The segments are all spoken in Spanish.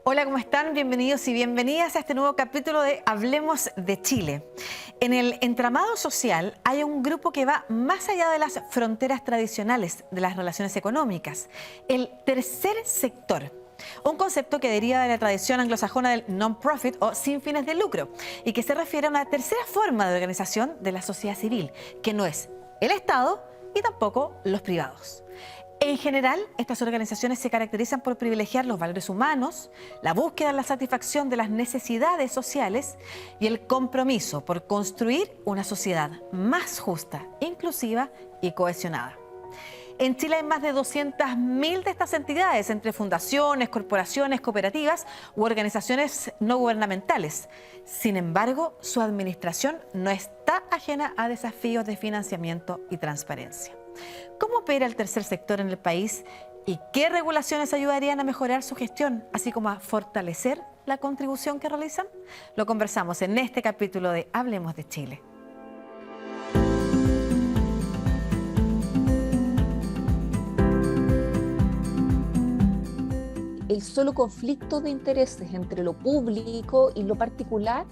Hola, ¿cómo están? Bienvenidos y bienvenidas a este nuevo capítulo de Hablemos de Chile. En el entramado social hay un grupo que va más allá de las fronteras tradicionales de las relaciones económicas, el tercer sector. Un concepto que deriva de la tradición anglosajona del non-profit o sin fines de lucro y que se refiere a una tercera forma de organización de la sociedad civil, que no es el Estado y tampoco los privados. En general, estas organizaciones se caracterizan por privilegiar los valores humanos, la búsqueda de la satisfacción de las necesidades sociales y el compromiso por construir una sociedad más justa, inclusiva y cohesionada. En Chile hay más de 200.000 de estas entidades, entre fundaciones, corporaciones, cooperativas u organizaciones no gubernamentales. Sin embargo, su administración no está ajena a desafíos de financiamiento y transparencia. ¿Cómo opera el tercer sector en el país y qué regulaciones ayudarían a mejorar su gestión, así como a fortalecer la contribución que realizan? Lo conversamos en este capítulo de Hablemos de Chile. El solo conflicto de intereses entre lo público y lo particular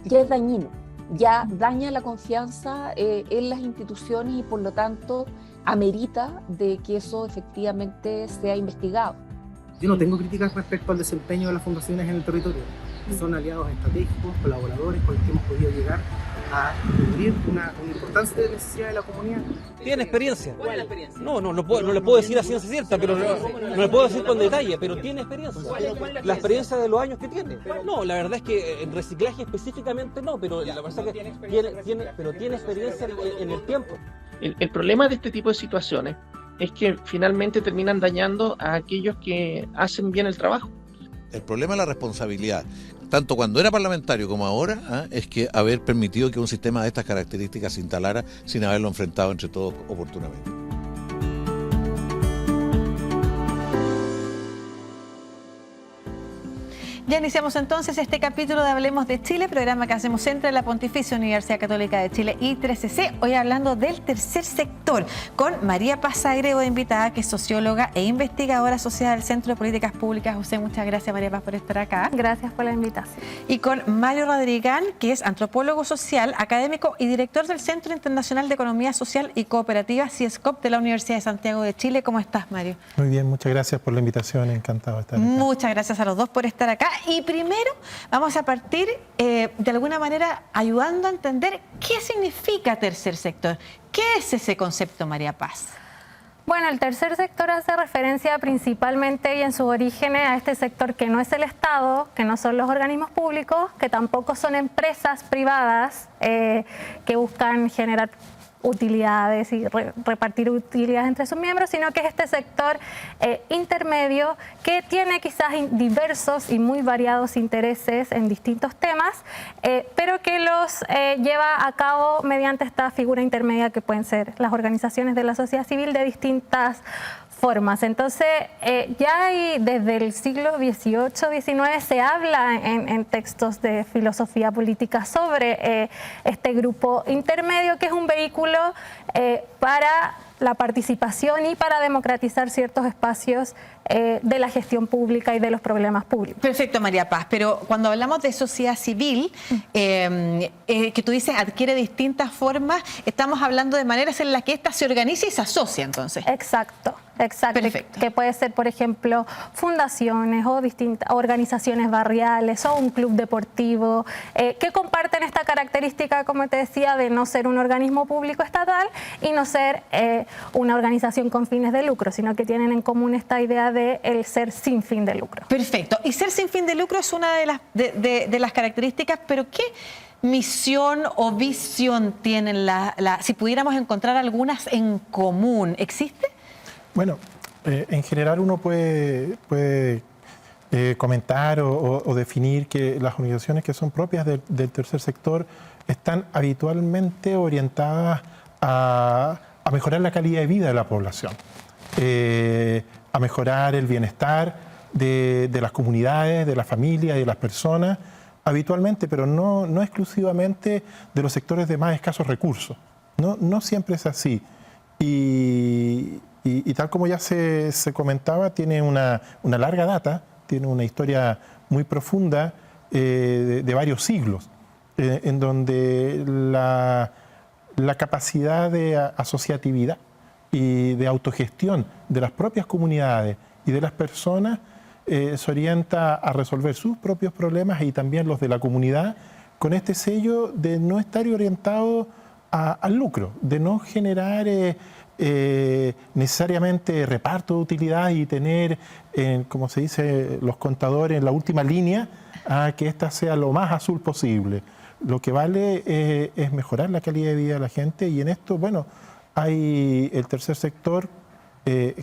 ya es dañino, ya daña la confianza en las instituciones y por lo tanto amerita de que eso efectivamente sea investigado. Yo no tengo críticas respecto al desempeño de las fundaciones en el territorio. Son aliados estratégicos, colaboradores con los que hemos podido llegar a cubrir una importante necesidad de la comunidad. ¿Tiene experiencia? ¿Cuál es la experiencia? No le puedo decir a ciencia cierta, pero no le puedo decir con detalle, pero tiene experiencia. La experiencia de los años que tiene. No, la verdad es que en reciclaje específicamente no, pero la verdad es que tiene experiencia en el tiempo. El problema de este tipo de situaciones es que finalmente terminan dañando a aquellos que hacen bien el trabajo. El problema es la responsabilidad, tanto cuando era parlamentario como ahora, es que haber permitido que un sistema de estas características se instalara sin haberlo enfrentado entre todos oportunamente. Ya iniciamos entonces este capítulo de Hablemos de Chile, programa que hacemos entre la Pontificia Universidad Católica de Chile y 3CC, hoy hablando del tercer sector, con María Paz Agrego de invitada, que es socióloga e investigadora asociada del Centro de Políticas Públicas. José, muchas gracias, María Paz, por estar acá. Gracias por la invitación. Y con Mario Rodrigán, que es antropólogo social, académico y director del Centro Internacional de Economía Social y Cooperativa, CIESCOP, de la Universidad de Santiago de Chile. ¿Cómo estás, Mario? Muy bien, muchas gracias por la invitación, encantado de estar acá. Muchas gracias a los dos por estar acá. Y primero vamos a partir de alguna manera ayudando a entender qué significa tercer sector. ¿Qué es ese concepto, María Paz? Bueno, el tercer sector hace referencia principalmente y en sus orígenes a este sector que no es el Estado, que no son los organismos públicos, que tampoco son empresas privadas que buscan generar utilidades y repartir utilidades entre sus miembros, sino que es este sector intermedio que tiene quizás diversos y muy variados intereses en distintos temas, pero que los lleva a cabo mediante esta figura intermedia que pueden ser las organizaciones de la sociedad civil de distintas formas. Entonces, ya desde el siglo XVIII-XIX se habla en textos de filosofía política sobre este grupo intermedio, que es un vehículo para la participación y para democratizar ciertos espacios de la gestión pública y de los problemas públicos. Perfecto, María Paz, pero cuando hablamos de sociedad civil, que tú dices adquiere distintas formas, estamos hablando de maneras en las que ésta se organiza y se asocia, entonces. Exacto. Perfecto. Que puede ser, por ejemplo, fundaciones o distintas organizaciones barriales o un club deportivo que comparten esta característica, como te decía, de no ser un organismo público estatal y no ser una organización con fines de lucro, sino que tienen en común esta idea de el ser sin fin de lucro. Perfecto. Y ser sin fin de lucro es una de las características, pero ¿qué misión o visión tienen si pudiéramos encontrar algunas en común? ¿Existe? Bueno, en general uno puede comentar o definir que las organizaciones que son propias del tercer sector están habitualmente orientadas a mejorar la calidad de vida de la población, a mejorar el bienestar de las comunidades, de las familias y de las personas, habitualmente, pero no exclusivamente de los sectores de más escasos recursos. No siempre es así. Y tal como ya se comentaba, tiene una larga data, tiene una historia muy profunda de varios siglos, en donde la capacidad de asociatividad y de autogestión de las propias comunidades y de las personas se orienta a resolver sus propios problemas y también los de la comunidad, con este sello de no estar orientado al lucro, de no generar necesariamente reparto de utilidad y tener, como se dice los contadores, en la última línea, a que ésta sea lo más azul posible. Lo que vale es mejorar la calidad de vida de la gente, y en esto, bueno, hay el tercer sector,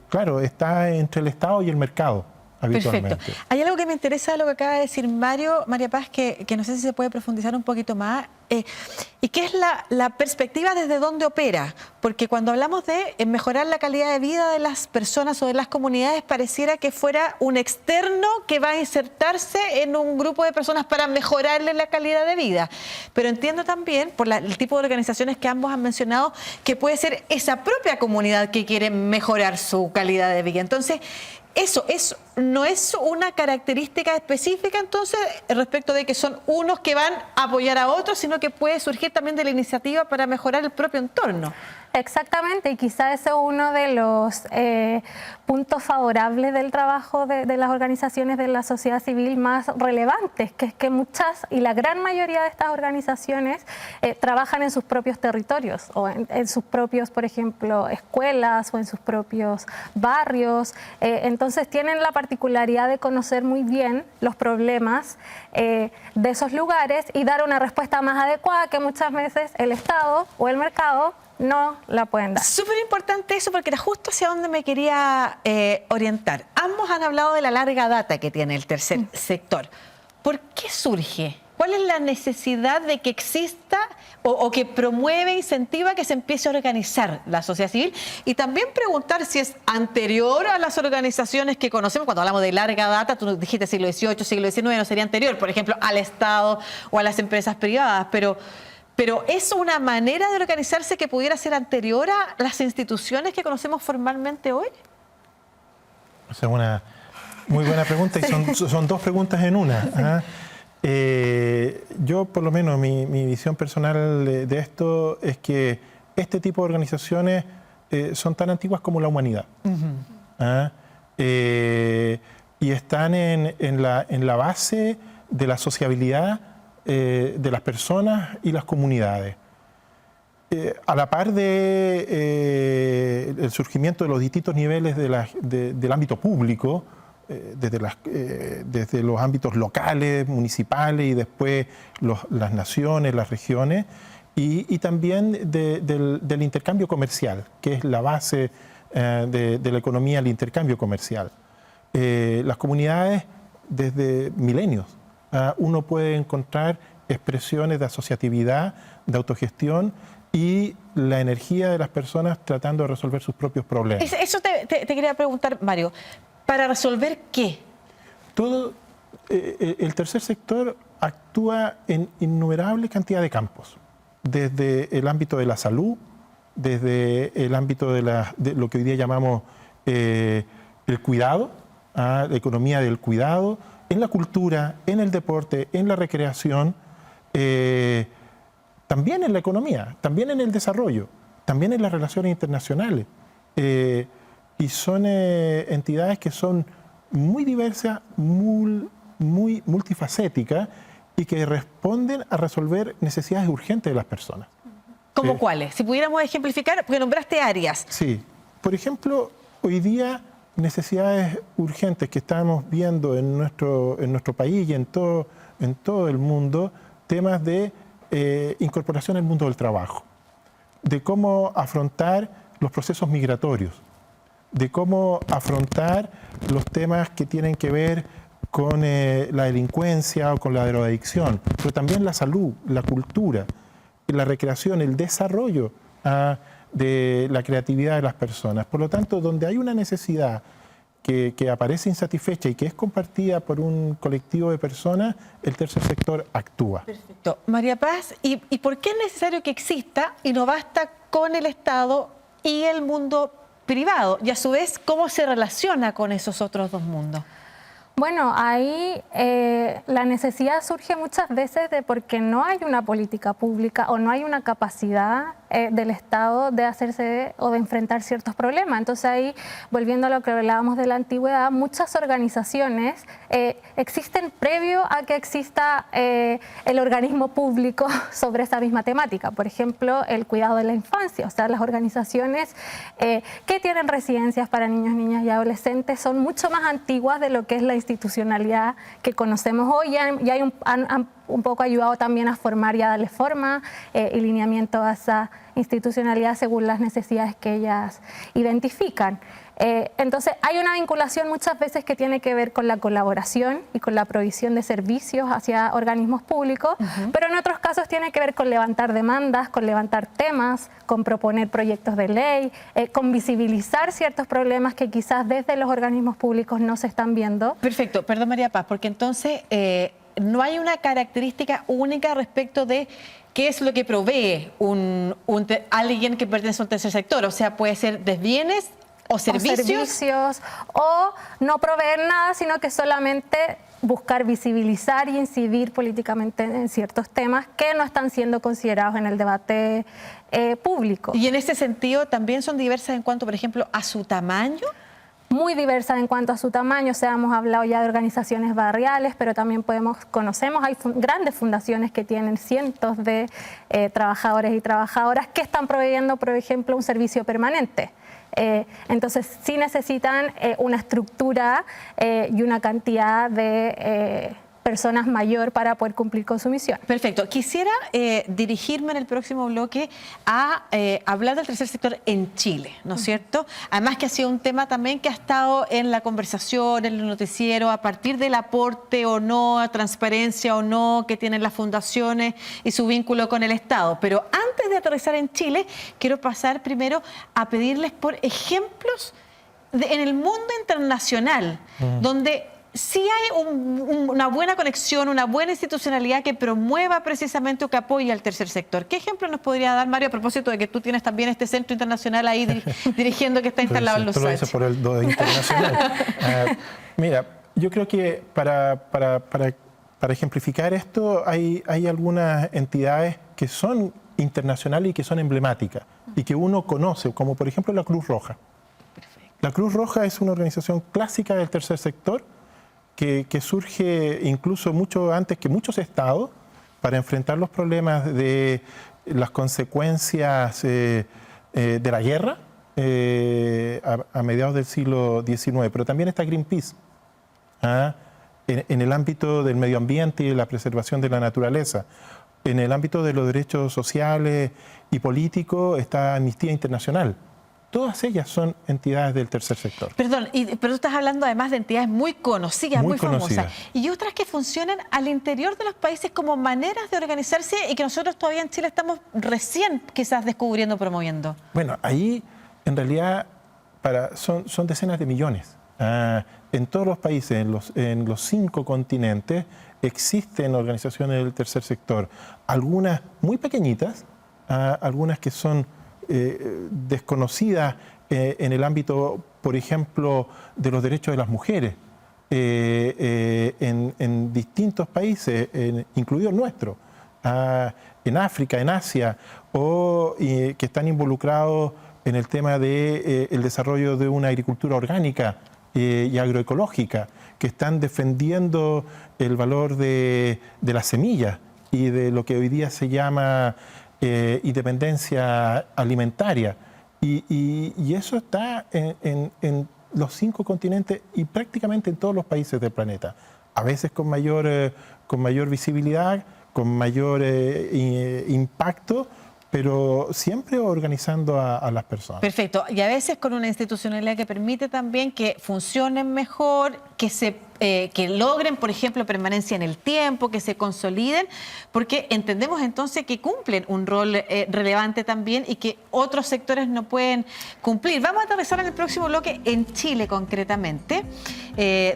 claro, está entre el Estado y el mercado. Perfecto. Hay algo que me interesa de lo que acaba de decir María Paz, que no sé si se puede profundizar un poquito más, y que es la perspectiva desde donde opera, porque cuando hablamos de mejorar la calidad de vida de las personas o de las comunidades, pareciera que fuera un externo que va a insertarse en un grupo de personas para mejorarle la calidad de vida. Pero entiendo también, por el tipo de organizaciones que ambos han mencionado, que puede ser esa propia comunidad que quiere mejorar su calidad de vida. Entonces, eso no es una característica específica, entonces, respecto de que son unos que van a apoyar a otros, sino que puede surgir también de la iniciativa para mejorar el propio entorno. Exactamente, y quizá ese es uno de los puntos favorables del trabajo de las organizaciones de la sociedad civil más relevantes, que es que muchas y la gran mayoría de estas organizaciones trabajan en sus propios territorios o en sus propios, por ejemplo, escuelas o en sus propios barrios. Entonces tienen la particularidad de conocer muy bien los problemas de esos lugares y dar una respuesta más adecuada que muchas veces el Estado o el mercado no la pueden dar. Súper importante eso, porque era justo hacia donde me quería orientar. Ambos han hablado de la larga data que tiene el tercer sector. ¿Por qué surge? ¿Cuál es la necesidad de que exista o que promueve, incentiva que se empiece a organizar la sociedad civil? Y también preguntar si es anterior a las organizaciones que conocemos. Cuando hablamos de larga data, tú dijiste siglo XVIII, siglo XIX, no sería anterior, por ejemplo, al Estado o a las empresas privadas, pero ¿es una manera de organizarse que pudiera ser anterior a las instituciones que conocemos formalmente hoy? Esa es una muy buena pregunta, y son dos preguntas en una. Yo, por lo menos, mi visión personal de esto es que este tipo de organizaciones son tan antiguas como la humanidad. Y están en la base de la sociabilidad de las personas y las comunidades. A la par el surgimiento de los distintos niveles del ámbito público, desde los ámbitos locales, municipales, y después las naciones, las regiones, y también del intercambio comercial, que es la base de la economía, el intercambio comercial. Las comunidades, desde milenios, uno puede encontrar expresiones de asociatividad, de autogestión y la energía de las personas tratando de resolver sus propios problemas. Eso te quería preguntar, Mario. ¿Para resolver qué? El tercer sector actúa en innumerable cantidad de campos, desde el ámbito de la salud, desde el ámbito de lo que hoy día llamamos el cuidado, la economía del cuidado, en la cultura, en el deporte, en la recreación, también en la economía, también en el desarrollo, también en las relaciones internacionales. Y son entidades que son muy diversas, muy multifacéticas, y que responden a resolver necesidades urgentes de las personas. ¿Cómo cuáles? Si pudiéramos ejemplificar, porque nombraste áreas. Sí. Por ejemplo, hoy día necesidades urgentes que estamos viendo en nuestro país y en todo el mundo, temas de incorporación al mundo del trabajo, de cómo afrontar los procesos migratorios, de cómo afrontar los temas que tienen que ver con la delincuencia o con la drogadicción, pero también la salud, la cultura, la recreación, el desarrollo de la creatividad de las personas. Por lo tanto, donde hay una necesidad que aparece insatisfecha y que es compartida por un colectivo de personas, el tercer sector actúa. Perfecto. María Paz, ¿y por qué es necesario que exista y no basta con el Estado y el mundo privado, y a su vez, ¿cómo se relaciona con esos otros dos mundos? Bueno, ahí la necesidad surge muchas veces de porque no hay una política pública o no hay una capacidad del Estado de hacerse o de enfrentar ciertos problemas. Entonces ahí, volviendo a lo que hablábamos de la antigüedad, muchas organizaciones existen previo a que exista el organismo público sobre esa misma temática. Por ejemplo, el cuidado de la infancia. O sea, las organizaciones que tienen residencias para niños, niñas y adolescentes son mucho más antiguas de lo que es la institucionalidad que conocemos hoy, y han un poco ayudado también a formar y a darle forma y lineamiento a esa institucionalidad según las necesidades que ellas identifican. Entonces hay una vinculación muchas veces que tiene que ver con la colaboración y con la provisión de servicios hacia organismos públicos, pero en otros casos tiene que ver con levantar demandas, con levantar temas, con proponer proyectos de ley, con visibilizar ciertos problemas que quizás desde los organismos públicos no se están viendo. Perfecto, perdón María Paz, porque entonces no hay una característica única respecto de qué es lo que provee alguien que pertenece a un tercer sector, o sea, puede ser de bienes o servicios, o no proveer nada, sino que solamente buscar visibilizar y incidir políticamente en ciertos temas que no están siendo considerados en el debate público. Y en ese sentido también son diversas en cuanto, por ejemplo, a su tamaño. Muy diversas en cuanto a su tamaño, o sea, hemos hablado ya de organizaciones barriales, pero también conocemos, hay grandes fundaciones que tienen cientos de trabajadores y trabajadoras que están proveyendo, por ejemplo, un servicio permanente. Entonces sí necesitan una estructura y una cantidad de personas mayor para poder cumplir con su misión. Perfecto. Quisiera dirigirme en el próximo bloque a hablar del tercer sector en Chile, ¿no es cierto? Además que ha sido un tema también que ha estado en la conversación, en el noticiero, a partir del aporte o no, a transparencia o no que tienen las fundaciones y su vínculo con el Estado. Pero antes de aterrizar en Chile, quiero pasar primero a pedirles por ejemplos en el mundo internacional, donde sí hay una buena conexión, una buena institucionalidad que promueva precisamente o que apoye al tercer sector. ¿Qué ejemplo nos podría dar, Mario, a propósito de que tú tienes también este centro internacional ahí dirigiendo que está instalado en Los Ángeles? Lo dice por el internacional. Mira, yo creo que para ejemplificar esto hay algunas entidades que son internacionales y que son emblemáticas y que uno conoce, como por ejemplo la Cruz Roja. La Cruz Roja es una organización clásica del tercer sector que surge incluso mucho antes que muchos estados para enfrentar los problemas de las consecuencias de la guerra a mediados del siglo XIX. Pero también está Greenpeace, en el ámbito del medio ambiente y la preservación de la naturaleza. En el ámbito de los derechos sociales y políticos está Amnistía Internacional. Todas ellas son entidades del tercer sector. Perdón, pero tú estás hablando además de entidades muy conocidas, muy famosas. Y otras que funcionan al interior de los países como maneras de organizarse y que nosotros todavía en Chile estamos recién quizás descubriendo, promoviendo. Bueno, ahí en realidad son decenas de millones. En todos los países, en los 5 continentes, existen organizaciones del tercer sector. Algunas muy pequeñitas, algunas que son desconocidas en el ámbito, por ejemplo, de los derechos de las mujeres en distintos países, incluido el nuestro, en África, en Asia, o que están involucrados en el tema del desarrollo de una agricultura orgánica y agroecológica, que están defendiendo el valor de las semillas y de lo que hoy día se llama independencia alimentaria. Y eso está en los 5 continentes y prácticamente en todos los países del planeta. A veces con mayor visibilidad, con mayor impacto, pero siempre organizando a las personas. Perfecto. Y a veces con una institucionalidad que permite también que funcionen mejor, que logren, por ejemplo, permanencia en el tiempo, que se consoliden, porque entendemos entonces que cumplen un rol relevante también y que otros sectores no pueden cumplir. Vamos a aterrizar en el próximo bloque en Chile concretamente,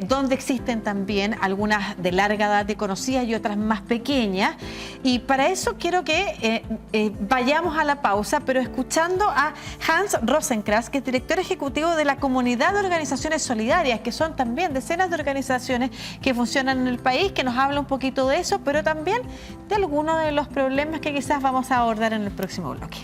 donde existen también algunas de larga data y conocidas y otras más pequeñas. Y para eso quiero que vayamos a la pausa, pero escuchando a Hans Rosenkrantz, que es director ejecutivo de la Comunidad de Organizaciones Solidarias, que son también decenas de organizaciones que funcionan en el país, que nos habla un poquito de eso, pero también de algunos de los problemas que quizás vamos a abordar en el próximo bloque.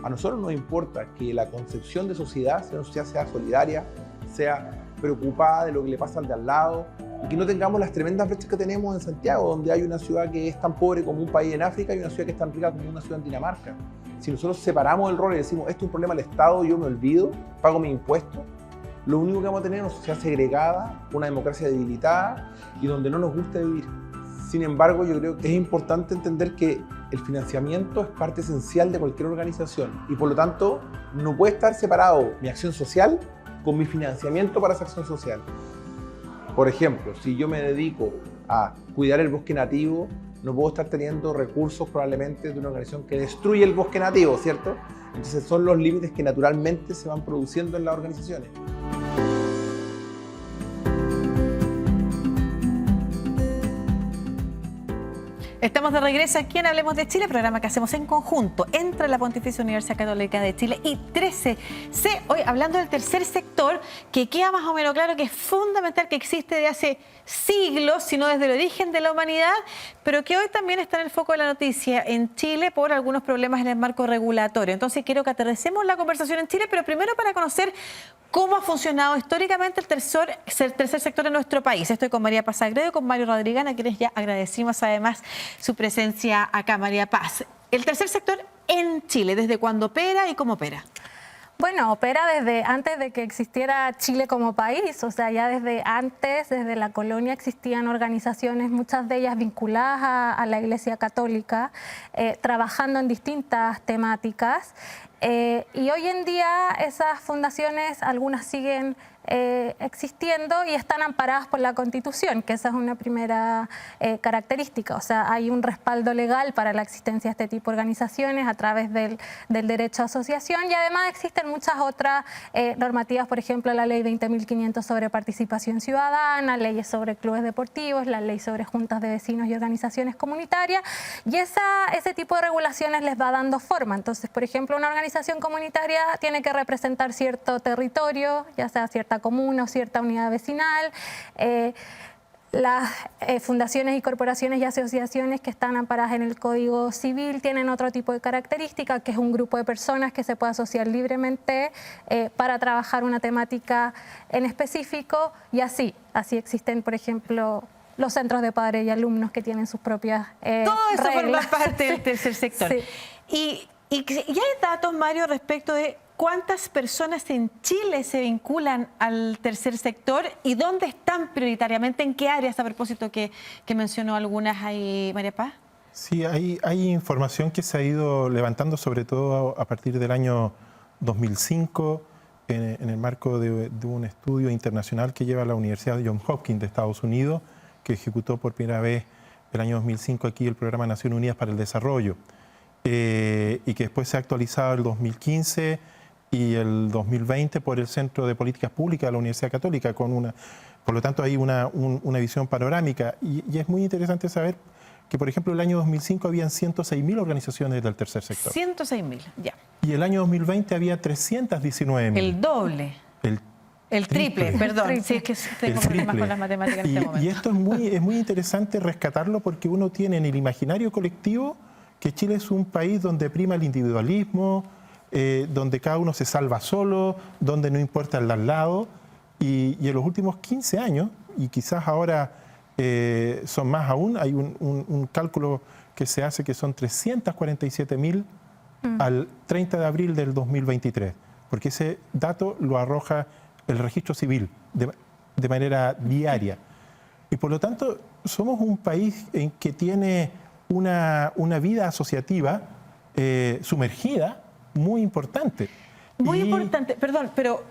A nosotros nos importa que la concepción de sociedad sea solidaria, sea preocupada de lo que le pasa al de al lado y que no tengamos las tremendas brechas que tenemos en Santiago, donde hay una ciudad que es tan pobre como un país en África y una ciudad que es tan rica como una ciudad en Dinamarca. Si nosotros separamos el rol y decimos, esto es un problema del Estado, yo me olvido, pago mis impuestos, lo único que vamos a tener es una sociedad segregada, una democracia debilitada y donde no nos gusta vivir. Sin embargo, yo creo que es importante entender que el financiamiento es parte esencial de cualquier organización y por lo tanto no puede estar separado mi acción social con mi financiamiento para esa acción social. Por ejemplo, si yo me dedico a cuidar el bosque nativo, no puedo estar teniendo recursos probablemente de una organización que destruye el bosque nativo, ¿cierto? Entonces son los límites que naturalmente se van produciendo en las organizaciones. Estamos de regreso aquí en Hablemos de Chile, programa que hacemos en conjunto entre la Pontificia Universidad Católica de Chile y 13C. Hoy hablando del tercer sector, que queda más o menos claro que es fundamental, que existe desde hace siglos, sino desde el origen de la humanidad, pero que hoy también está en el foco de la noticia en Chile por algunos problemas en el marco regulatorio. Entonces quiero que aterricemos la conversación en Chile, pero primero para conocer cómo ha funcionado históricamente el tercer sector en nuestro país. Estoy con María Paz Sagredo y con Mario Rodriguán, a quienes ya agradecimos además su presencia acá. María Paz, el tercer sector en Chile, ¿desde cuándo opera y cómo opera? Bueno, opera desde antes de que existiera Chile como país, o sea, ya desde antes, desde la colonia existían organizaciones, muchas de ellas vinculadas a la Iglesia Católica, trabajando en distintas temáticas. Y hoy en día esas fundaciones, algunas siguen existiendo y están amparadas por la Constitución, que esa es una primera característica. O sea, hay un respaldo legal para la existencia de este tipo de organizaciones a través del derecho a asociación y además existen muchas otras normativas, por ejemplo, la ley 20.500 sobre participación ciudadana, leyes sobre clubes deportivos, la ley sobre juntas de vecinos y organizaciones comunitarias y ese tipo de regulaciones les va dando forma. Entonces, por ejemplo, una organización comunitaria tiene que representar cierto territorio, ya sea cierta comuna o cierta unidad vecinal. Las fundaciones y corporaciones y asociaciones que están amparadas en el Código Civil tienen otro tipo de característica, que es un grupo de personas que se puede asociar libremente para trabajar una temática en específico y así existen, por ejemplo, los centros de padres y alumnos que tienen sus propias Todo eso reglas. forma parte del tercer sector. Sí. ¿Y hay datos, Mario, respecto de cuántas personas en Chile se vinculan al tercer sector y dónde están prioritariamente, en qué áreas, a propósito que mencionó algunas ahí, María Paz? Sí, hay información que se ha ido levantando, sobre todo a partir del año 2005, en el marco de un estudio internacional que lleva la Universidad de Johns Hopkins de Estados Unidos, que ejecutó por primera vez el año 2005 aquí el Programa Naciones Unidas para el Desarrollo, y que después se ha actualizado el 2015 y el 2020 por el Centro de Políticas Públicas de la Universidad Católica, por lo tanto hay una visión panorámica. Y es muy interesante saber que, por ejemplo, el año 2005 habían 106.000 organizaciones del tercer sector. 106.000, ya. Y el año 2020 había 319.000. El doble. El triple, perdón. Sí, es que tengo problemas con las matemáticas en este momento. Y esto es muy interesante rescatarlo porque uno tiene en el imaginario colectivo que Chile es un país donde prima el individualismo, donde cada uno se salva solo, donde no importa el de al lado. Y en los últimos 15 años, y quizás ahora son más aún, hay un cálculo que se hace que son 347.000 al 30 de abril del 2023, porque ese dato lo arroja el registro civil de manera diaria. Y por lo tanto, somos un país en que tiene una vida asociativa sumergida muy importante. Muy Y- importante, perdón, pero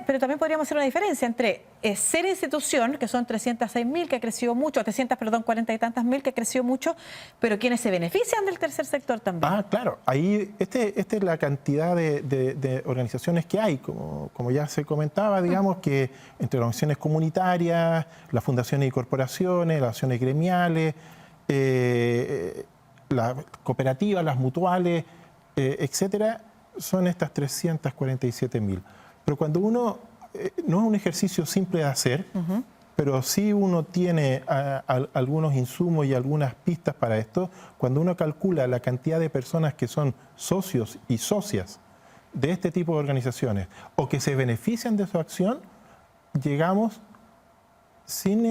pero también podríamos hacer una diferencia entre ser institución, que son 306.000, que ha crecido mucho, 40 y tantas mil, que ha crecido mucho, pero quienes se benefician del tercer sector también. Ah, claro. Ahí, esta es la cantidad de organizaciones que hay, como ya se comentaba, digamos, que entre organizaciones comunitarias, las fundaciones y corporaciones, las acciones gremiales, las cooperativas, las mutuales, etcétera, son estas 347.000. Pero cuando uno, no es un ejercicio simple de hacer, pero sí uno tiene algunos insumos y algunas pistas para esto. Cuando uno calcula la cantidad de personas que son socios y socias de este tipo de organizaciones o que se benefician de su acción, llegamos sin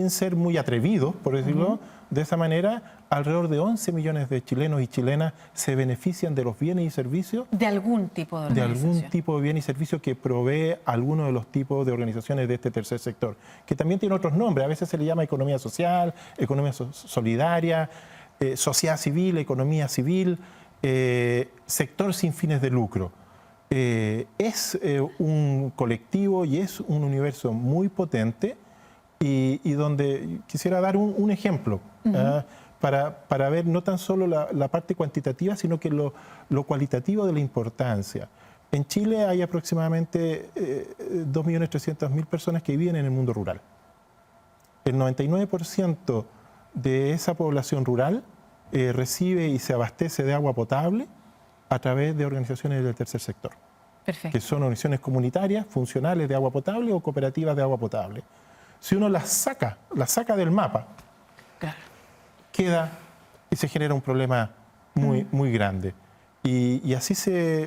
ser muy atrevidos, por decirlo de esa manera, alrededor de 11 millones de chilenos y chilenas se benefician de los bienes y servicios. De algún tipo de De organización. algún tipo de bien y servicio que provee alguno de los tipos de organizaciones de este tercer sector, que también tiene otros nombres. A veces se le llama economía social, economía solidaria, sociedad civil, economía civil, sector sin fines de lucro. Es un colectivo y es un universo muy potente y donde quisiera dar un ejemplo para ver no tan solo la parte cuantitativa, sino que lo cualitativo de la importancia. En Chile hay aproximadamente 2.300.000 personas que viven en el mundo rural. El 99% de esa población rural recibe y se abastece de agua potable a través de organizaciones del tercer sector, Perfecto. que son organizaciones comunitarias, funcionales de agua potable o cooperativas de agua potable. Si uno las saca del mapa, Claro. queda y se genera un problema muy grande. Y así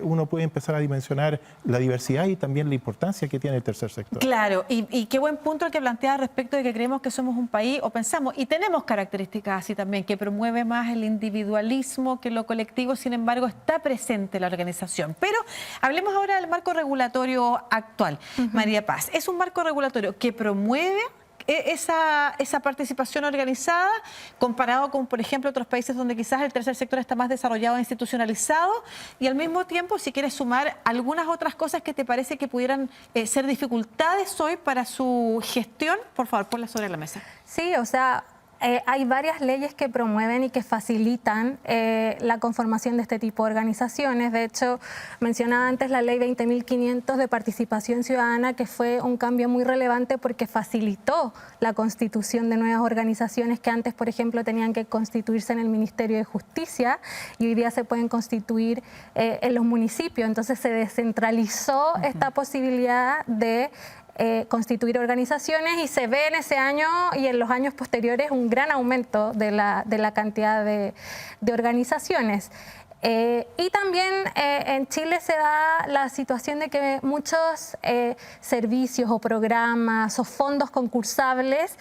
uno puede empezar a dimensionar la diversidad y también la importancia que tiene el tercer sector. Claro, y qué buen punto el que plantea respecto de que creemos que somos un país, o pensamos, y tenemos características así también, que promueve más el individualismo que lo colectivo, sin embargo está presente la organización. Pero hablemos ahora del marco regulatorio actual. María Paz, ¿es un marco regulatorio que promueve esa participación organizada comparado con, por ejemplo, otros países donde quizás el tercer sector está más desarrollado e institucionalizado? Y al mismo tiempo, si quieres sumar algunas otras cosas que te parece que pudieran ser dificultades hoy para su gestión, por favor, ponlas sobre la mesa. Sí, o sea, hay varias leyes que promueven y que facilitan la conformación de este tipo de organizaciones. De hecho, mencionaba antes la ley 20.500 de participación ciudadana, que fue un cambio muy relevante porque facilitó la constitución de nuevas organizaciones que antes, por ejemplo, tenían que constituirse en el Ministerio de Justicia y hoy día se pueden constituir en los municipios. Entonces se descentralizó esta posibilidad de constituir organizaciones y se ve en ese año y en los años posteriores un gran aumento de la cantidad de organizaciones. Y también en Chile se da la situación de que muchos servicios o programas o fondos concursables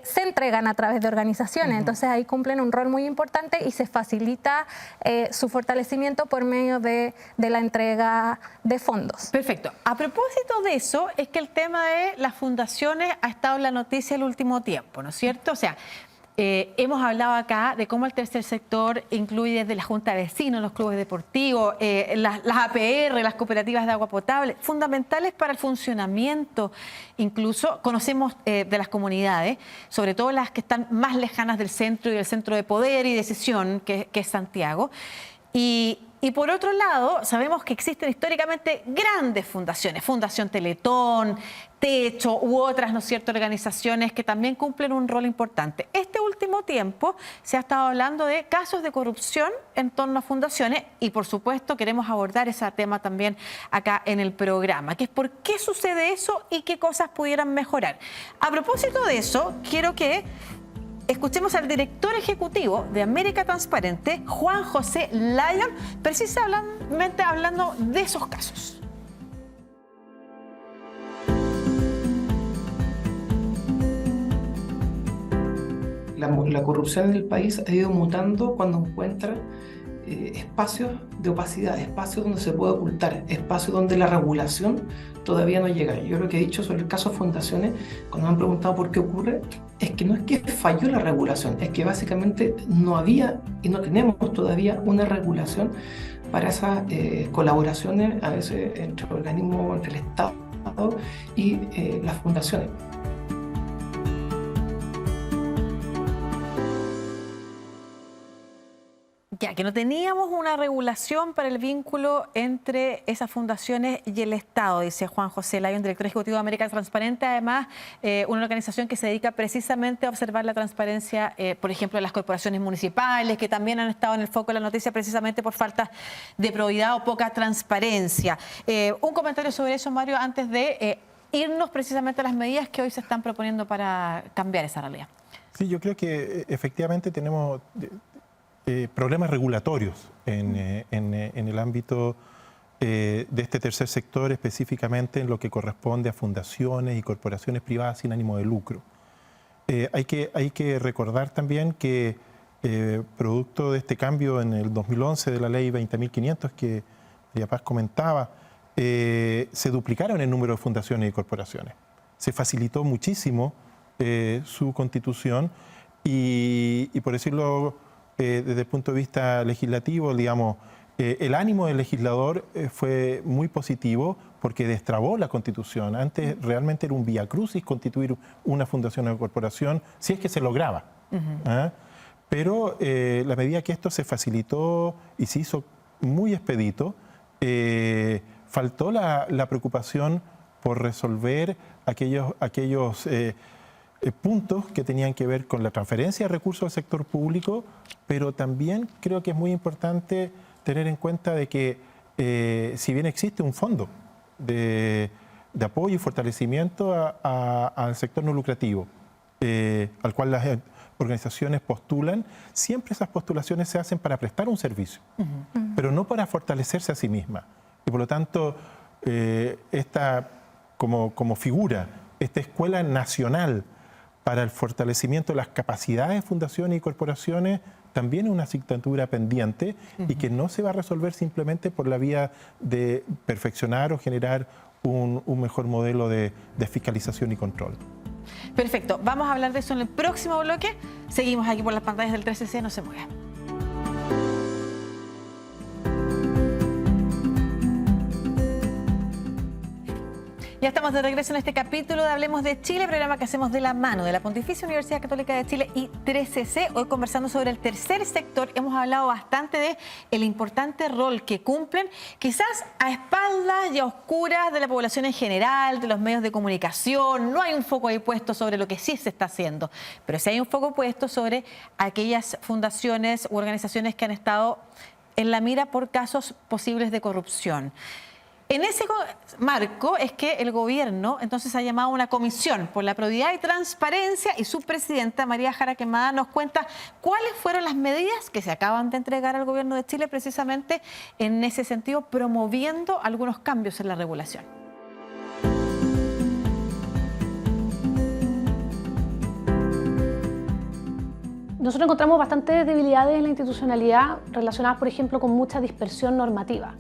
se entregan a través de organizaciones. Entonces ahí cumplen un rol muy importante y se facilita su fortalecimiento por medio de la entrega de fondos. Perfecto. A propósito de eso, es que el tema de las fundaciones ha estado en la noticia el último tiempo, ¿no es cierto? O sea, hemos hablado acá de cómo el tercer sector incluye desde la Junta de Vecinos, los clubes deportivos, las APR, las cooperativas de agua potable, fundamentales para el funcionamiento. Incluso conocemos de las comunidades, sobre todo las que están más lejanas del centro y del centro de poder y decisión, que es Santiago. Y por otro lado, sabemos que existen históricamente grandes fundaciones, Fundación Teletón, Techo u otras, ¿no es cierto?, organizaciones que también cumplen un rol importante. Este último tiempo se ha estado hablando de casos de corrupción en torno a fundaciones y, por supuesto, queremos abordar ese tema también acá en el programa, que es por qué sucede eso y qué cosas pudieran mejorar. A propósito de eso, quiero que escuchemos al director ejecutivo de América Transparente, Juan José Lyon, precisamente hablando de esos casos. La corrupción en el país ha ido mutando cuando encuentra espacios de opacidad, espacios donde se puede ocultar, espacios donde la regulación todavía no llega. Yo lo que he dicho sobre el caso de fundaciones, cuando me han preguntado por qué ocurre, es que no es que falló la regulación, es que básicamente no había y no tenemos todavía una regulación para esas colaboraciones, a veces entre organismos, entre el Estado y las fundaciones. Ya, que no teníamos una regulación para el vínculo entre esas fundaciones y el Estado, dice Juan José Lyon, director ejecutivo de América Transparente, además una organización que se dedica precisamente a observar la transparencia, por ejemplo, de las corporaciones municipales, que también han estado en el foco de la noticia precisamente por falta de probidad o poca transparencia. Un comentario sobre eso, Mario, antes de irnos precisamente a las medidas que hoy se están proponiendo para cambiar esa realidad. Sí, yo creo que efectivamente tenemos problemas regulatorios en el ámbito de este tercer sector, específicamente en lo que corresponde a fundaciones y corporaciones privadas sin ánimo de lucro. Hay que recordar también que producto de este cambio en el 2011 de la ley 20.500 que María Paz comentaba, se duplicaron el número de fundaciones y corporaciones. Se facilitó muchísimo su constitución y por decirlo desde el punto de vista legislativo, digamos, el ánimo del legislador fue muy positivo porque destrabó la Constitución. Antes realmente era un viacrucis constituir una fundación o corporación, si es que se lograba. ¿Ah? Pero la medida que esto se facilitó y se hizo muy expedito, faltó la preocupación por resolver aquellos puntos que tenían que ver con la transferencia de recursos al sector público, pero también creo que es muy importante tener en cuenta de que si bien existe un fondo de apoyo y fortalecimiento al sector no lucrativo, al cual las organizaciones postulan, siempre esas postulaciones se hacen para prestar un servicio, pero no para fortalecerse a sí misma. Y por lo tanto, esta como figura, esta escuela nacional para el fortalecimiento de las capacidades de fundaciones y corporaciones también es una asignatura pendiente y que no se va a resolver simplemente por la vía de perfeccionar o generar un mejor modelo de fiscalización y control. Perfecto, vamos a hablar de eso en el próximo bloque. Seguimos aquí por las pantallas del 13C, no se muevan. Ya estamos de regreso en este capítulo de Hablemos de Chile, programa que hacemos de la mano de la Pontificia Universidad Católica de Chile y 13C. Hoy conversando sobre el tercer sector, hemos hablado bastante de el importante rol que cumplen, quizás a espaldas y a oscuras de la población en general, de los medios de comunicación. No hay un foco ahí puesto sobre lo que sí se está haciendo, pero sí hay un foco puesto sobre aquellas fundaciones u organizaciones que han estado en la mira por casos posibles de corrupción. En ese marco es que el gobierno entonces ha llamado a una comisión por la probidad y transparencia y su presidenta María Jara Quemada nos cuenta cuáles fueron las medidas que se acaban de entregar al gobierno de Chile precisamente en ese sentido, promoviendo algunos cambios en la regulación. Nosotros encontramos bastantes debilidades en la institucionalidad relacionadas, por ejemplo, con mucha dispersión normativa.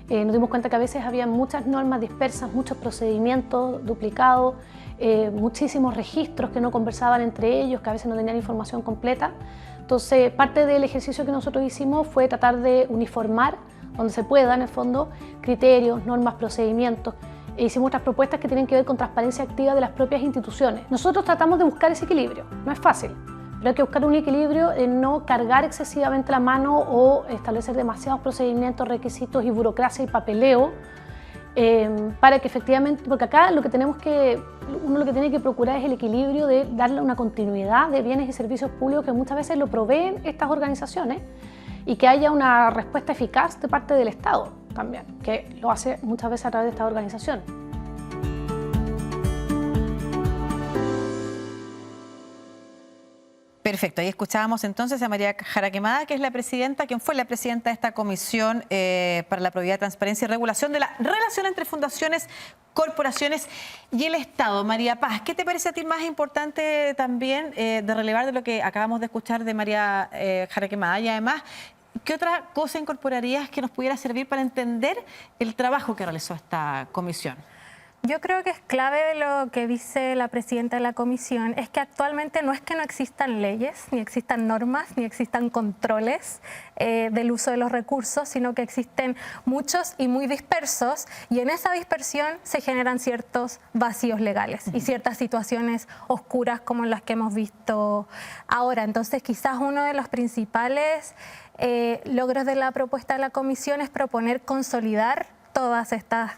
Nos dimos cuenta que a veces había muchas normas dispersas, muchos procedimientos duplicados, muchísimos registros que no conversaban entre ellos, que a veces no tenían información completa. Entonces, parte del ejercicio que nosotros hicimos fue tratar de uniformar, donde se pueda, en el fondo, criterios, normas, procedimientos. Hicimos otras propuestas que tienen que ver con transparencia activa de las propias instituciones. Nosotros tratamos de buscar ese equilibrio, no es fácil. Pero hay que buscar un equilibrio en no cargar excesivamente la mano o establecer demasiados procedimientos, requisitos y burocracia y papeleo para que efectivamente, porque acá lo que uno lo que tiene que procurar es el equilibrio de darle una continuidad de bienes y servicios públicos que muchas veces lo proveen estas organizaciones y que haya una respuesta eficaz de parte del Estado también, que lo hace muchas veces a través de esta organización. Perfecto, ahí escuchábamos entonces a María Jara Quemada, que es la presidenta, quien fue la presidenta de esta comisión para la probidad, transparencia y regulación de la relación entre fundaciones, corporaciones y el Estado. María Paz, ¿qué te parece a ti más importante también de relevar de lo que acabamos de escuchar de María Jara Quemada? Y además, ¿qué otra cosa incorporarías que nos pudiera servir para entender el trabajo que realizó esta comisión? Yo creo que es clave lo que dice la presidenta de la comisión, es que actualmente no es que no existan leyes, ni existan normas, ni existan controles del uso de los recursos, sino que existen muchos y muy dispersos, y en esa dispersión se generan ciertos vacíos legales y ciertas situaciones oscuras como las que hemos visto ahora. Entonces, quizás uno de los principales logros de la propuesta de la comisión es proponer consolidar todas estas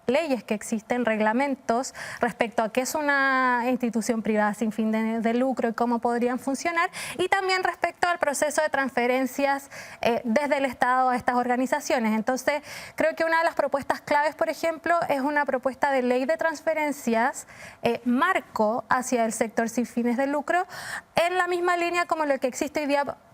leyes que existen, reglamentos respecto a qué es una institución privada sin fin de lucro y cómo podrían funcionar, y también respecto al proceso de transferencias desde el Estado a estas organizaciones. Entonces, creo que una de las propuestas claves, por ejemplo, es una propuesta de ley de transferencias marco hacia el sector sin fines de lucro, en la misma línea como lo que existe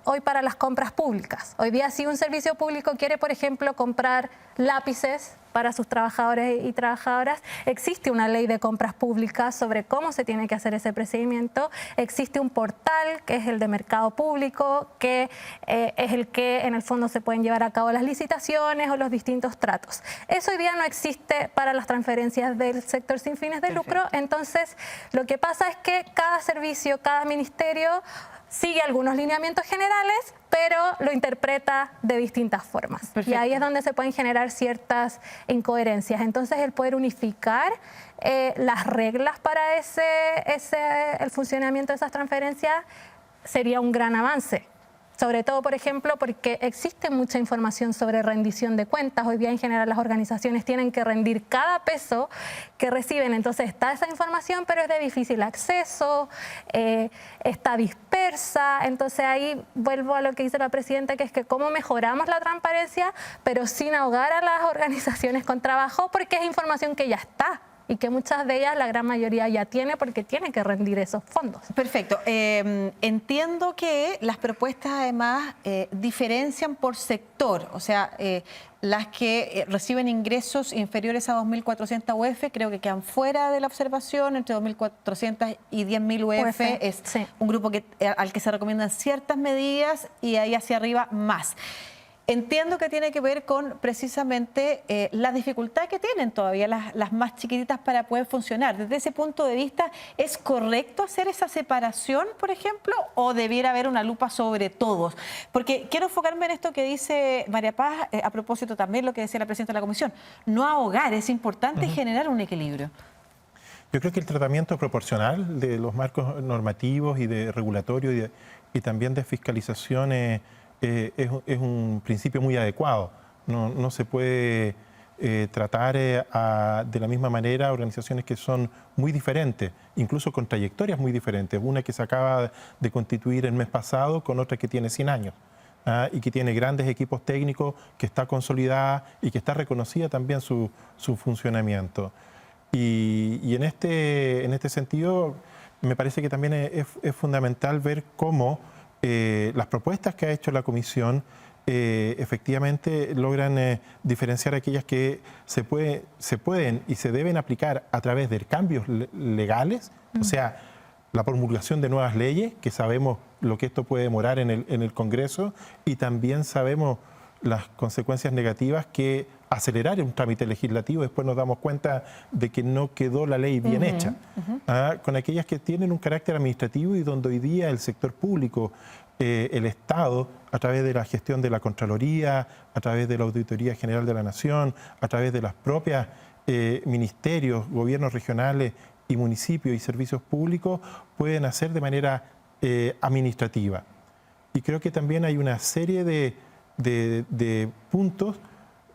hoy para las compras públicas. Hoy día, si un servicio público quiere, por ejemplo, comprar lápices para sus trabajadores y trabajadoras, existe una ley de compras públicas sobre cómo se tiene que hacer ese procedimiento. Existe un portal, que es el de mercado público, que es el que en el fondo se pueden llevar a cabo las licitaciones o los distintos tratos. Eso hoy día no existe para las transferencias del sector sin fines de lucro. Entonces, lo que pasa es que cada servicio, cada ministerio sigue algunos lineamientos generales, pero lo interpreta de distintas formas. Perfecto. Y ahí es donde se pueden generar ciertas incoherencias. Entonces, el poder unificar las reglas para el funcionamiento de esas transferencias sería un gran avance. Sobre todo, por ejemplo, porque existe mucha información sobre rendición de cuentas. Hoy día, en general, las organizaciones tienen que rendir cada peso que reciben. Entonces, está esa información, pero es de difícil acceso, está dispersa. Entonces, ahí vuelvo a lo que dice la presidenta, que es que cómo mejoramos la transparencia, pero sin ahogar a las organizaciones con trabajo, porque es información que ya está. Y que muchas de ellas, la gran mayoría ya tiene, porque tiene que rendir esos fondos. Perfecto. Entiendo que las propuestas además diferencian por sector, o sea, las que reciben ingresos inferiores a 2.400 UF creo que quedan fuera de la observación, entre 2.400 y 10.000 UF es sí. Un grupo al que se recomiendan ciertas medidas y ahí hacia arriba más. Entiendo que tiene que ver con precisamente la dificultad que tienen todavía las más chiquititas para poder funcionar. Desde ese punto de vista, ¿es correcto hacer esa separación, por ejemplo, o debiera haber una lupa sobre todos? Porque quiero enfocarme en esto que dice María Paz, a propósito también lo que decía la presidenta de la Comisión. No ahogar, es importante generar un equilibrio. Yo creo que el tratamiento proporcional de los marcos normativos y de regulatorio y también de fiscalización es un principio muy adecuado. No se puede tratar de la misma manera organizaciones que son muy diferentes, incluso con trayectorias muy diferentes. Una que se acaba de constituir el mes pasado con otra que tiene 100 años. Y que tiene grandes equipos técnicos, que está consolidada y que está reconocida también su funcionamiento. Y en este sentido, me parece que también es fundamental ver cómo las propuestas que ha hecho la Comisión efectivamente logran diferenciar aquellas que se pueden y se deben aplicar a través de cambios legales, o sea, la promulgación de nuevas leyes, que sabemos lo que esto puede demorar en el Congreso, y también sabemos las consecuencias negativas que acelerar un trámite legislativo, después nos damos cuenta de que no quedó la ley bien hecha. Con aquellas que tienen un carácter administrativo y donde hoy día el sector público, el Estado, a través de la gestión de la Contraloría, a través de la Auditoría General de la Nación, a través de las propias ministerios, gobiernos regionales y municipios y servicios públicos, pueden hacer de manera administrativa. Y creo que también hay una serie de puntos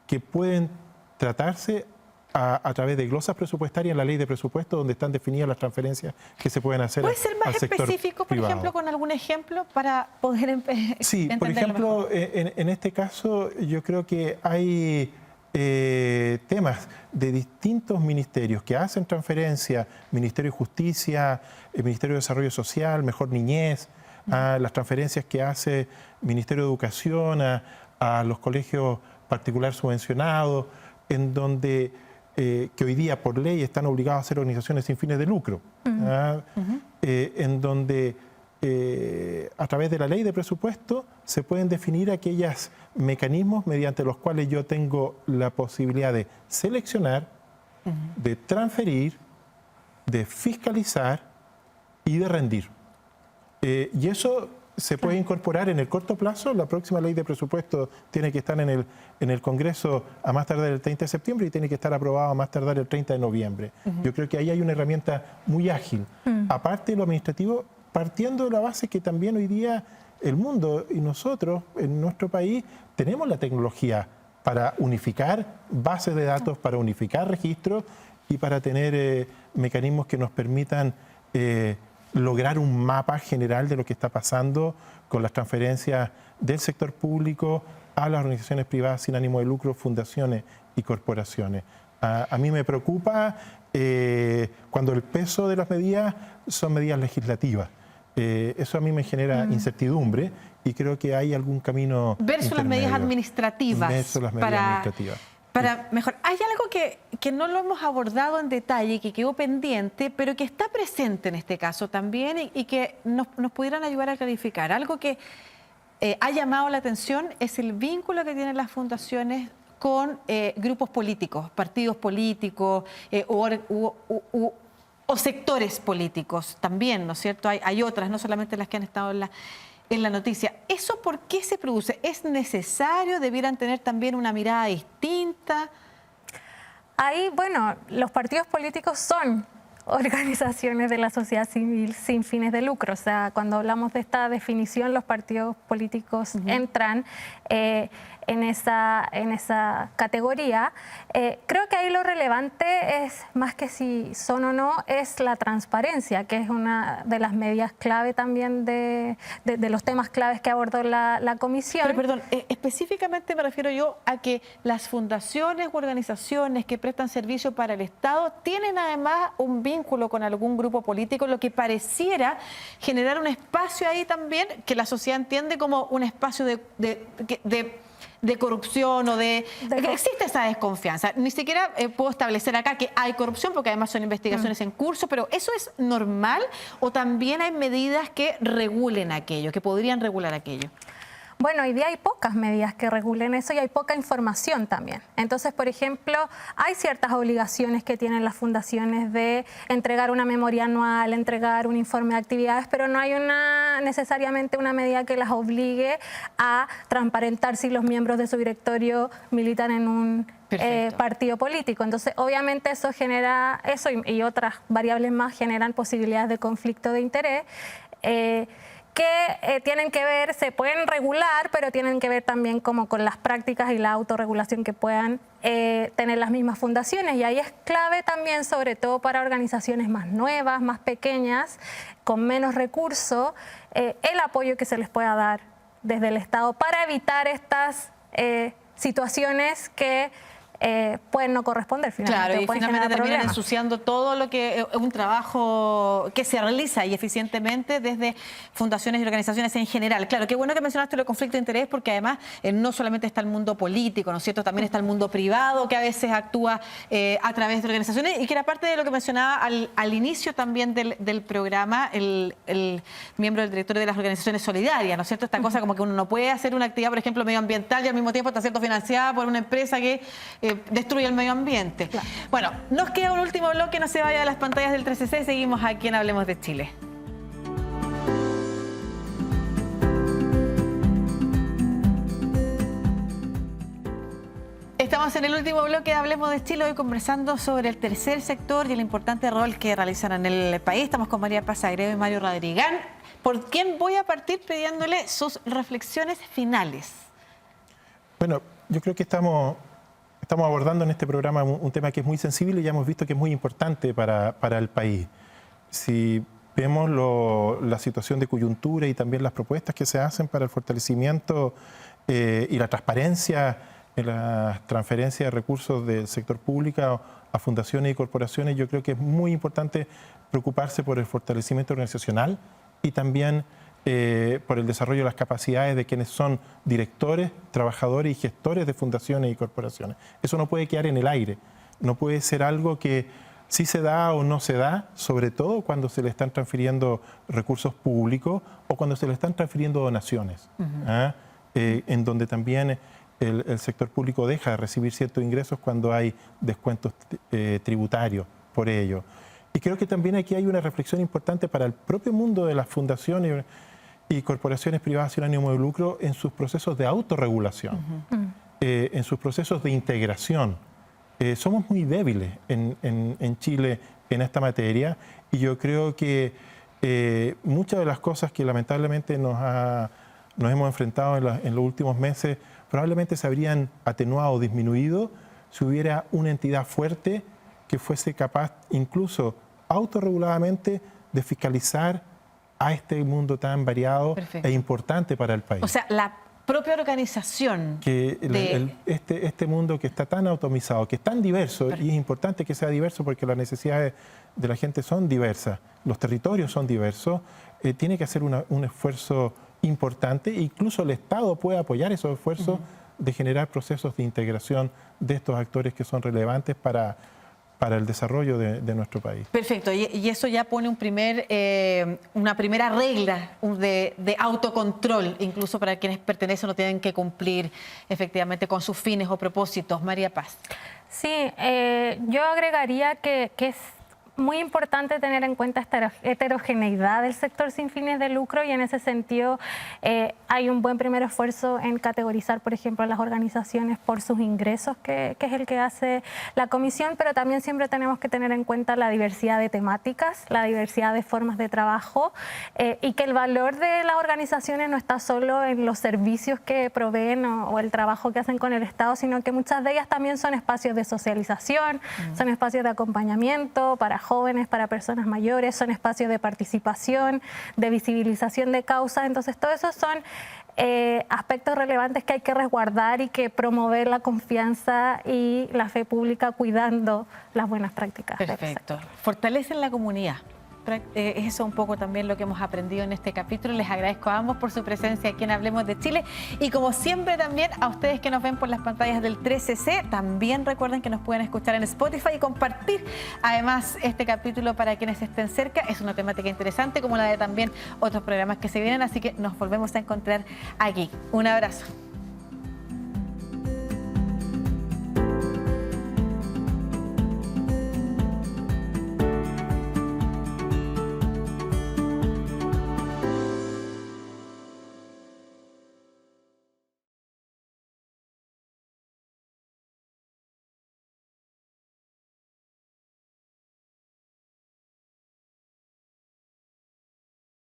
que pueden tratarse a través de glosas presupuestarias en la ley de presupuesto, donde están definidas las transferencias que se pueden hacer al sector privado. ¿Puede ser más específico, por ejemplo, con algún ejemplo para poder entenderlo? Sí, por ejemplo, en este caso yo creo que hay temas de distintos ministerios que hacen transferencia, Ministerio de Justicia, Ministerio de Desarrollo Social, Mejor Niñez, las transferencias que hace Ministerio de Educación a los colegios particular subvencionados, en donde que hoy día por ley están obligados a ser organizaciones sin fines de lucro, en donde a través de la ley de presupuesto se pueden definir aquellos mecanismos mediante los cuales yo tengo la posibilidad de seleccionar de transferir, de fiscalizar y de rendir. Y eso se puede incorporar en el corto plazo. La próxima ley de presupuesto tiene que estar en el Congreso a más tardar el 30 de septiembre y tiene que estar aprobado a más tardar el 30 de noviembre. Yo creo que ahí hay una herramienta muy ágil. Aparte de lo administrativo, partiendo de la base que también hoy día el mundo y nosotros en nuestro país tenemos la tecnología para unificar bases de datos, para unificar registros y para tener mecanismos que nos permitan lograr un mapa general de lo que está pasando con las transferencias del sector público a las organizaciones privadas sin ánimo de lucro, fundaciones y corporaciones. A mí me preocupa cuando el peso de las medidas son medidas legislativas. Eso a mí me genera incertidumbre y creo que hay algún camino versus las medidas administrativas. Versus las medidas administrativas. Para mejor, hay algo que no lo hemos abordado en detalle, que quedó pendiente, pero que está presente en este caso también y que nos pudieran ayudar a clarificar. Algo que ha llamado la atención es el vínculo que tienen las fundaciones con grupos políticos, partidos políticos o sectores políticos también, ¿no es cierto? Hay otras, no solamente las que han estado en la noticia. ¿Eso por qué se produce? ¿Es necesario? ¿Debieran tener también una mirada distinta? Ahí, bueno, los partidos políticos son organizaciones de la sociedad civil sin fines de lucro. O sea, cuando hablamos de esta definición, los partidos políticos entran en esa categoría. Creo que ahí lo relevante es, más que si son o no, es la transparencia, que es una de las medidas clave también de los temas claves que abordó la comisión. Pero perdón, específicamente me refiero yo a que las fundaciones u organizaciones que prestan servicio para el Estado tienen además un vínculo con algún grupo político, lo que pareciera generar un espacio ahí también que la sociedad entiende como un espacio de corrupción o que existe esa desconfianza. Ni siquiera puedo establecer acá que hay corrupción, porque además son investigaciones en curso, pero ¿eso es normal o también hay medidas que regulen aquello, que podrían regular aquello? Bueno, hoy día hay pocas medidas que regulen eso y hay poca información también. Entonces, por ejemplo, hay ciertas obligaciones que tienen las fundaciones de entregar una memoria anual, entregar un informe de actividades, pero no hay necesariamente una medida que las obligue a transparentar si los miembros de su directorio militan en un partido político. Entonces, obviamente eso genera, eso y otras variables más generan posibilidades de conflicto de interés. Que tienen que ver, se pueden regular, pero tienen que ver también como con las prácticas y la autorregulación que puedan tener las mismas fundaciones. Y ahí es clave también, sobre todo para organizaciones más nuevas, más pequeñas, con menos recursos, el apoyo que se les pueda dar desde el Estado para evitar estas situaciones que pueden no corresponder finalmente. Claro, y finalmente terminan ensuciando todo lo que es un trabajo que se realiza y eficientemente desde fundaciones y organizaciones en general. Claro, qué bueno que mencionaste el conflicto de interés, porque además no solamente está el mundo político, ¿no es cierto? También está el mundo privado que a veces actúa a través de organizaciones y que era parte de lo que mencionaba al inicio también del programa el miembro del directorio de las organizaciones solidarias, ¿no es cierto? Esta cosa como que uno no puede hacer una actividad, por ejemplo, medioambiental y al mismo tiempo está siendo financiada por una empresa que destruye el medio ambiente. Claro. Bueno, nos queda un último bloque, no se vaya de las pantallas del 13C, seguimos aquí en Hablemos de Chile. Estamos en el último bloque de Hablemos de Chile, hoy conversando sobre el tercer sector y el importante rol que realizan en el país. Estamos con María Paz Agredo y Mario Radrigán, por quien voy a partir pidiéndole sus reflexiones finales. Bueno, yo creo que estamos abordando en este programa un tema que es muy sensible y ya hemos visto que es muy importante para el país. Si vemos la situación de coyuntura y también las propuestas que se hacen para el fortalecimiento y la transparencia en la transferencia de recursos del sector público a fundaciones y corporaciones, yo creo que es muy importante preocuparse por el fortalecimiento organizacional y también por el desarrollo de las capacidades de quienes son directores, trabajadores y gestores de fundaciones y corporaciones. Eso no puede quedar en el aire, no puede ser algo que sí se da o no se da, sobre todo cuando se le están transfiriendo recursos públicos o cuando se le están transfiriendo donaciones, en donde también el sector público deja de recibir ciertos ingresos cuando hay descuentos tributarios por ello. Y creo que también aquí hay una reflexión importante para el propio mundo de las fundaciones y corporaciones privadas sin ánimo de lucro en sus procesos de autorregulación, en sus procesos de integración. Somos muy débiles en Chile en esta materia y yo creo que muchas de las cosas que lamentablemente nos hemos enfrentado en los últimos meses probablemente se habrían atenuado o disminuido si hubiera una entidad fuerte que fuese capaz incluso autorreguladamente de fiscalizar a este mundo tan variado e importante para el país. O sea, la propia organización. Que este mundo que está tan atomizado, que es tan diverso, y es importante que sea diverso porque las necesidades de la gente son diversas, los territorios son diversos, tiene que hacer un esfuerzo importante, incluso el Estado puede apoyar esos esfuerzos de generar procesos de integración de estos actores que son relevantes para el desarrollo de nuestro país. Perfecto, y eso ya pone una primera regla de autocontrol, incluso para quienes pertenecen o tienen que cumplir efectivamente con sus fines o propósitos. María Paz. Sí, yo agregaría que es muy importante tener en cuenta esta heterogeneidad del sector sin fines de lucro y en ese sentido hay un buen primer esfuerzo en categorizar, por ejemplo, las organizaciones por sus ingresos, que es el que hace la comisión, pero también siempre tenemos que tener en cuenta la diversidad de temáticas, la diversidad de formas de trabajo y que el valor de las organizaciones no está solo en los servicios que proveen o el trabajo que hacen con el Estado, sino que muchas de ellas también son espacios de socialización, son espacios de acompañamiento para jóvenes, para personas mayores, son espacios de participación, de visibilización de causas. Entonces, todos esos son aspectos relevantes que hay que resguardar y que promover la confianza y la fe pública cuidando las buenas prácticas. Perfecto. Fortalecen la comunidad. Es eso un poco también lo que hemos aprendido en este capítulo. Les agradezco a ambos por su presencia aquí en Hablemos de Chile y como siempre también a ustedes que nos ven por las pantallas del 13C, también recuerden que nos pueden escuchar en Spotify y compartir además este capítulo para quienes estén cerca. Es una temática interesante como la de también otros programas que se vienen, así que nos volvemos a encontrar aquí. Un abrazo.